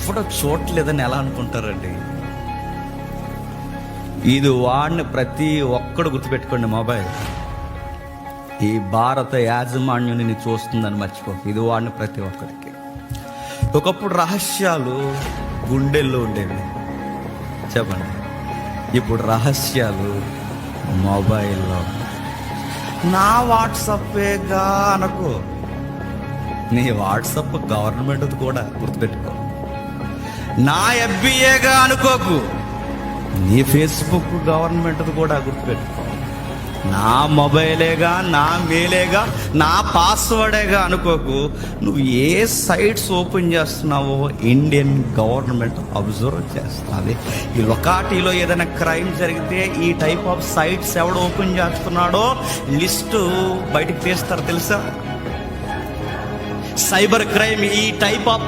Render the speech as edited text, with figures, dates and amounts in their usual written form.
ఎవడో చూడలేదని ఎలా అనుకుంటారండి? ఇది వాడిని ప్రతి ఒక్కడు గుర్తుపెట్టుకోండి. మొబైల్ ఈ భారత యాజమాన్యుని చూస్తుందని మర్చిపో. ఇది వాడిని ప్రతి ఒక్కరికి. ఒకప్పుడు రహస్యాలు గుండెల్లో ఉండేవి, చెప్పండి. ఇప్పుడు రహస్యాలు మొబైల్లో. నా వాట్సాపేగా అనుకో, నీ వాట్సాప్ గవర్నమెంట్ కూడా గుర్తుపెట్టుకో. నా ఎఫ్బిఏగా అనుకోకు, నీ ఫేస్బుక్ గవర్నమెంట్ కూడా గుర్తుపెట్టుకో. నా మొబైలేగా, నా మెయిలేగా, నా పాస్వర్డేగా అనుకోకు. నువ్వు ఏ సైట్స్ ఓపెన్ చేస్తున్నావో ఇండియన్ గవర్నమెంట్ అబ్జర్వ్ చేస్తుంది. ఈ లొకాలిటీలో ఏదైనా క్రైమ్ జరిగితే ఈ టైప్ ఆఫ్ సైట్స్ ఎవడు ఓపెన్ చేస్తున్నాడో లిస్టు బయటకు తీస్తారు తెలుసా? సైబర్ క్రైమ్ ఈ టైప్ ఆఫ్